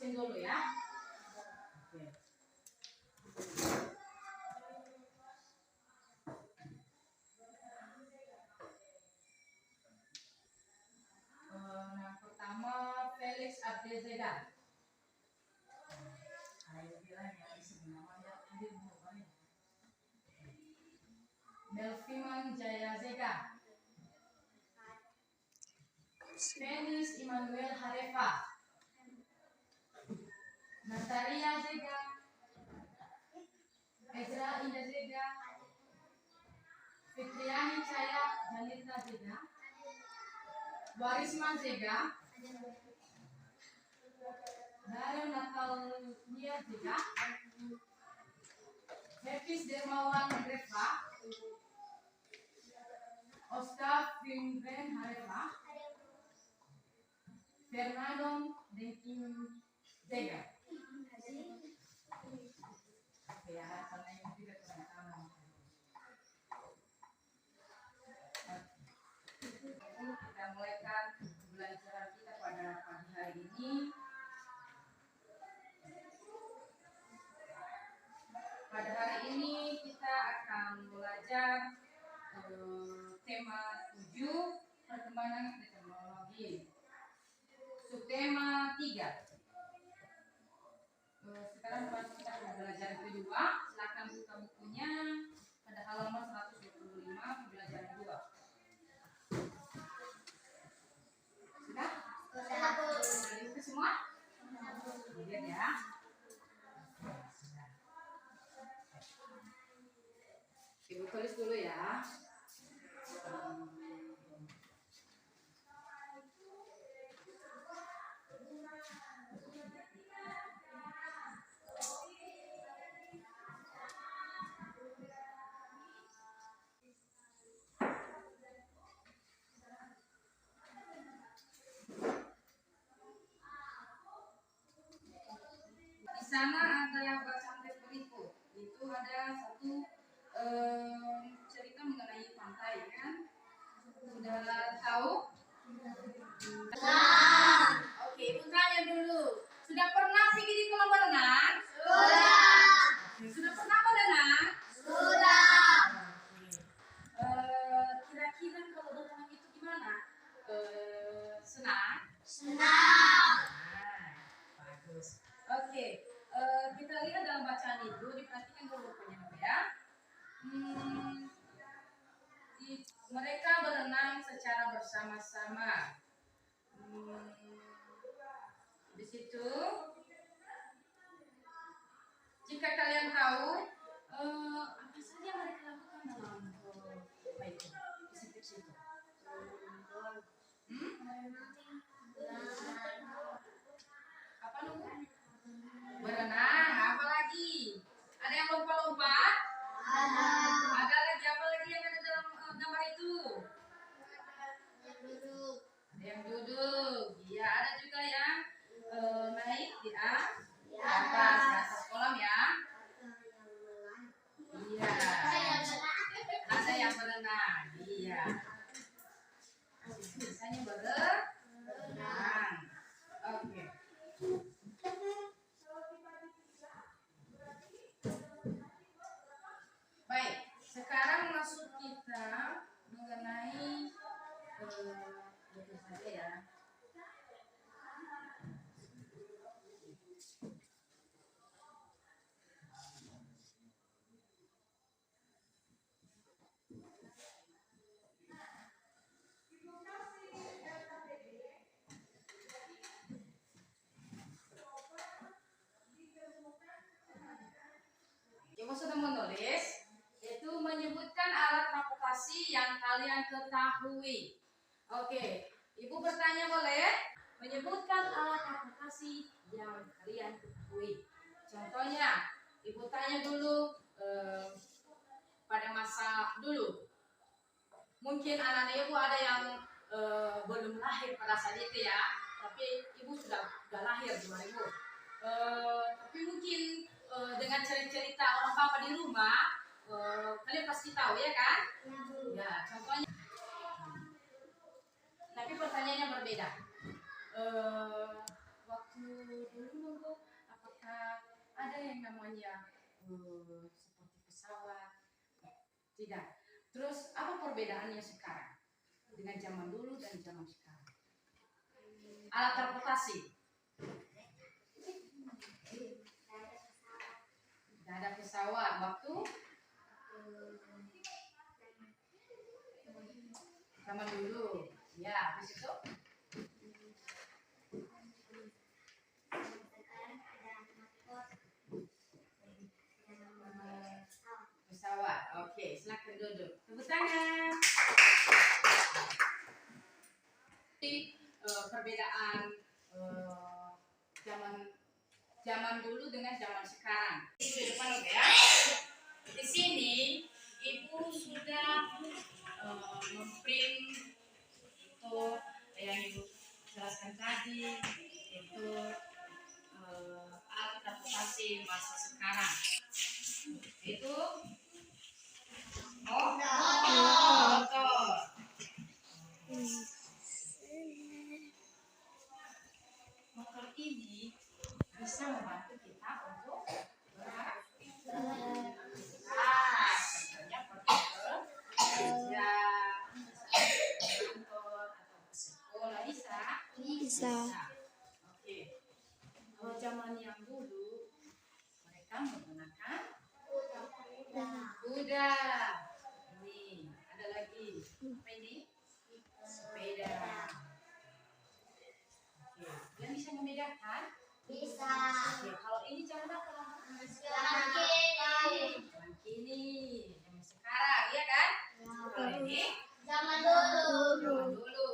tulisin dulu ya. Oke. Yang pertama Felix Abdezega. Ayo bilang ya isi namanya hadir bukan? Melviman Jaya Zega. Venus Immanuel Harefa. Natalia Zega. Ezra Indah Zega. Fitriani Caya Janita Zega. Warisman Zega. Darren Natalia Zega. Hafiz Dermawan Harefa. Oscar Vincent Harefa. Fernando Denkin Zega. Oke, harapannya yang tidak sama. Kita mulaikan pembelajaran kita pada pagi hari ini. Pada hari ini kita akan belajar tema 7 perkembangan teknologi. Subtema 3. Sekarang kita akan belajar kedua. Silakan buka bukunya pada halaman 125 pembelajaran 2. Sudah? Sudah buka semua? Lihat ya. Ibu tulis dulu ya. Di sana ada bacaan teks berikut. Itu ada satu cerita mengenai pantai, kan? Sudah tahu? Oke, ibu tanya dulu. Sudah pernah pergi di kolam renang? Sudah pernah berenang? Kira-kira kalau berenang itu gimana? Senang? Bagus. Oke, kita lihat dalam bacaan itu, diperhatikan dulu penyanyi ya. Mereka berenang secara bersama-sama. Di situ, jika kalian tahu apa saja mereka lakukan dalam situ. Apa lu? Berenang, apa lagi? Ada yang lompat-lompat? Ada lagi apa lagi yang ada dalam gambar itu? Ada yang duduk. Iya, ada juga yang naik di atas kolam ya. Iya. Ada yang berenang. Iya. Biasanya berenang. Oke. Baik, sekarang masuk kita mengenai itu saja ya. Ibu sudah menulis, itu menyebutkan alat transportasi yang kalian ketahui. Oke, ibu bertanya boleh? Menyebutkan alat transportasi yang kalian ketahui. Contohnya, ibu tanya dulu pada masa dulu. Mungkin anak ibu ada yang belum lahir pada saat itu ya, tapi ibu sudah lahir 2000. Tapi mungkin dengan cerita orang papa di rumah, kalian pasti tahu ya kan? Ya, contohnya. Tapi pertanyaannya berbeda. Waktu dulu nunggu, apakah ada yang namanya seperti pesawat? Tidak. Terus apa perbedaannya sekarang dengan zaman dulu dan zaman sekarang? Alat transportasi. Tidak ada pesawat waktu zaman dulu. Ya, habis itu pesawat. Oke, silakan duduk. Tepuk tangan. Perbedaan zaman dulu dengan zaman sekarang. Di depan ya. Di sini ibu sudah memprint itu yang ibu jelaskan tadi, itu alat transportasi masa sekarang. Itu motor. Motor ini bisa membantu kita untuk contohnya pergi kerja, kantor atau ke sekolah bisa. Oke. Kalau zaman yang dulu mereka menggunakan kuda. Ini ada lagi apa ini? Sepeda. Oke. Kalian bisa membedakan? Bisa. Oke. Kalau ini zaman apa? Zaman kini, zaman sekarang, iya kan? Kalau ini zaman dulu.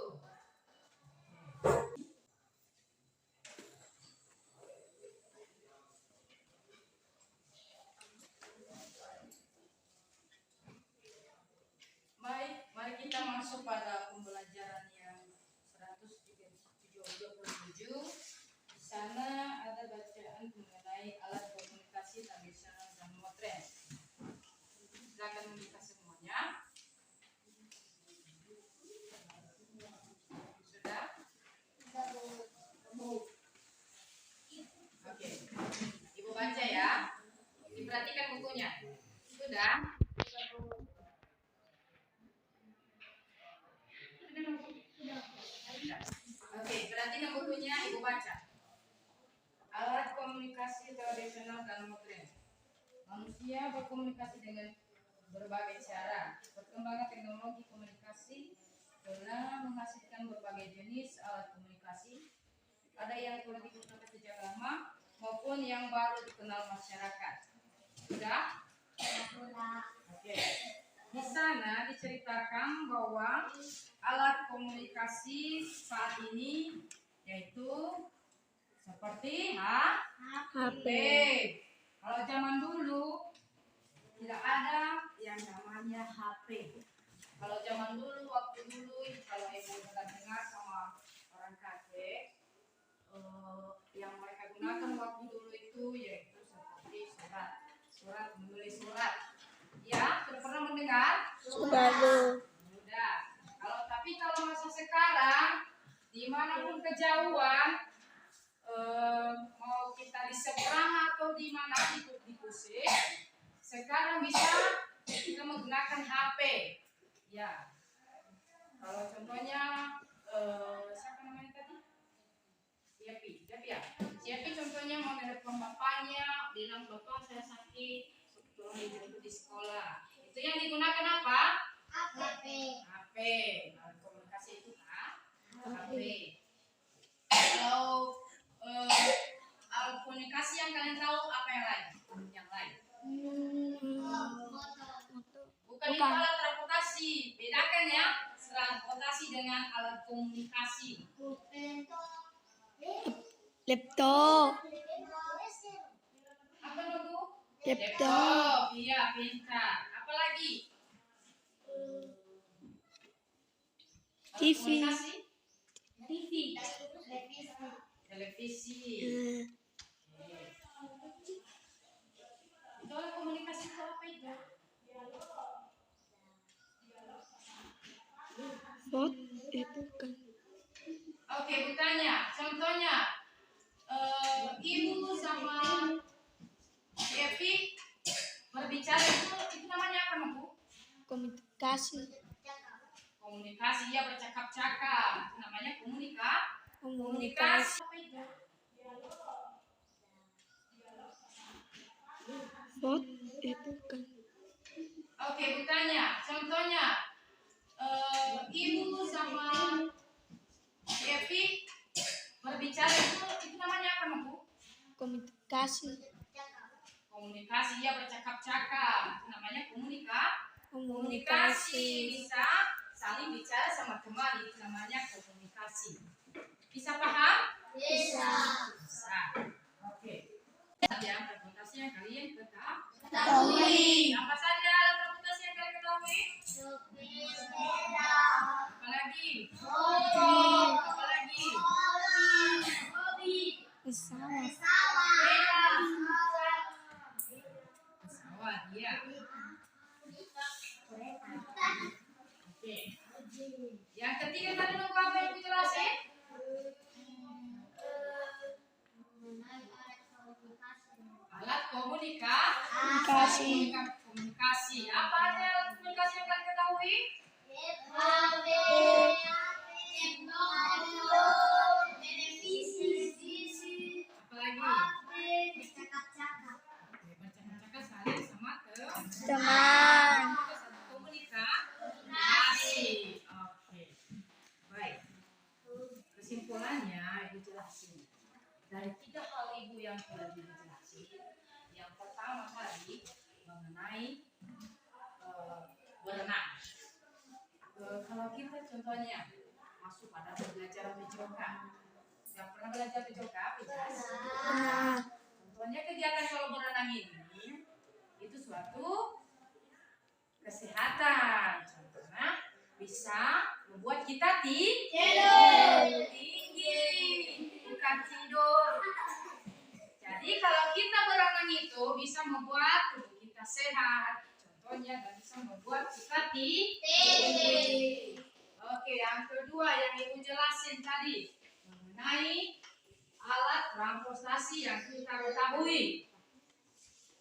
Baik, mari kita masuk pada pembelajaran yang 127. Di sana ada bacaan mengenai alat komunikasi tradisional dan modern. Silakan membuka semuanya. Sudah? Oke. Ibu baca ya. Diperhatikan bukunya. Sudah? Oke, perhatikan bukunya, ibu baca. Alat komunikasi tradisional dan modern. Manusia berkomunikasi dengan berbagai cara. Perkembangan teknologi komunikasi telah menghasilkan berbagai jenis alat komunikasi. Ada yang telah digunakan sejak lama maupun yang baru dikenal masyarakat. Sudah? Oke. Di sana diceritakan bahwa alat komunikasi saat ini yaitu seperti HP. Kalau zaman dulu tidak ada yang namanya HP. Kalau zaman dulu, waktu dulu, kalau ibu pernah dengar sama orang kakek, yang mereka gunakan waktu dulu itu yaitu seperti surat, menulis surat. Ya, sudah pernah mendengar? Sudah. Kalau masa sekarang, dimanapun kejauhan, mau kita di seberang atau di mana di pusing, sekarang bisa kita menggunakan HP. Ya, kalau contohnya siapa namanya tadi? Siapi ya. Siapi contohnya mau telepon bapaknya, bilang bapak saya sakit, tolong dijemput di sekolah. Itu yang digunakan apa? HP. Alat komunikasi itu HP. Kalau alat komunikasi yang kalian tahu apa yang lain? Bukan itu alat transportasi. Bedakan ya transportasi dengan alat komunikasi. Laptop. Apa dulu? Laptop. Iya, pintar. Apa lagi? TV. Televisi. Itu alat komunikasi itu apa itu? Bot? Bukan. Oke, bertanya. Contohnya Ibu sama Epi berbicara itu namanya apa, Bu? Komunikasi. Komunikasi, ya, bercakap-cakap. Itu namanya komunikasi. Apa itu? Bot, bukan. Oke, Bu tanya. Contohnya, Ibu sama Epi berbicara itu namanya apa, Bu? Komunikasi. Komunikasi, ya, bercakap-cakap. Itu namanya komunikasi. Bisa saling bicara sama teman, itu namanya komunikasi. Bisa paham? Bisa. Oke. Yang transportasi yang kalian ketahui. Apa saja alat transportasi yang kalian ketahui? Apalagi? Apalagi? Pesawat. Pesawat, ya. Oke. Yang ketiga tadi nunggu apa yang dijelasin? Alat komunikasi. Apa aja alat komunikasi yang kalian ketahui? Apalagi? Bercakap-cakap saling sama Teman. komunikasi. Oke. Baik. Kesimpulannya Ibu jelasin. Dari 3 hal Ibu yang telah dijelasin. Yang pertama tadi mengenai berenang. Kalau kita contohnya masuk pada belajar pijoka. Yang pernah belajar pijoka? Contohnya kegiatan kalau berenang ini itu suatu kesehatan. Contohnya bisa membuat kita tinggi, bukan tidur. Jadi kalau kita berenang itu bisa membuat tubuh kita sehat. Contohnya dan bisa membuat kita tinggi. Oke, yang kedua yang Ibu jelasin tadi mengenai alat transportasi yang kita ketahui.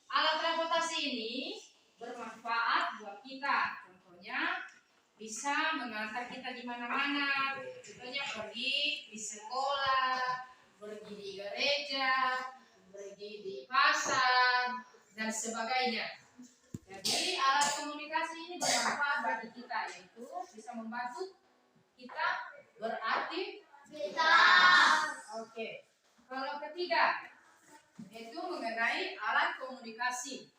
Alat transportasi ini bermanfaat buat kita. Contohnya bisa mengantar kita di mana-mana. Contohnya pergi di sekolah, pergi di gereja, pergi di pasar dan sebagainya. Jadi alat komunikasi ini bermanfaat bagi kita, yaitu bisa membantu kita beraktivitas. Oke. Kalau ketiga, itu mengenai alat komunikasi.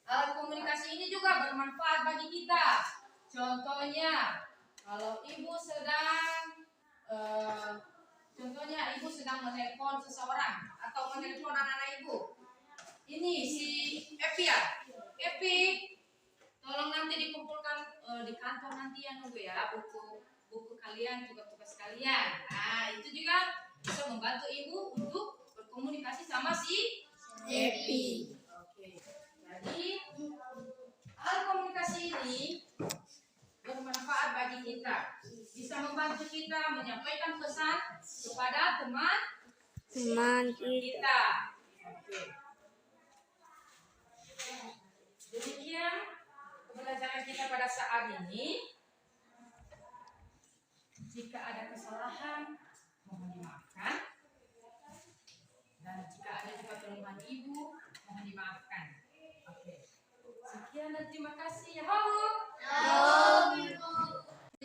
Alat komunikasi ini juga bermanfaat bagi kita. Contohnya, kalau Ibu sedang menelpon seseorang atau menelpon anak-anak Ibu. Ini si Epi ya. Epi, tolong nanti dikumpulkan di kantor nanti ya nunggu ya buku kalian, tugas-tugas kalian. Nah, itu juga bisa membantu Ibu untuk berkomunikasi sama si Epi. Oke. Jadi alat komunikasi ini bermanfaat bagi kita. Bisa membantu kita menyampaikan pesan kepada teman kita. Oke. Demikian pembelajaran kita pada saat ini. Jika ada kesalahan, mohon dimaafkan. Dan jika ada juga keluhan Ibu, mohon dimaafkan. Oke. Sekian dan terima kasih ya.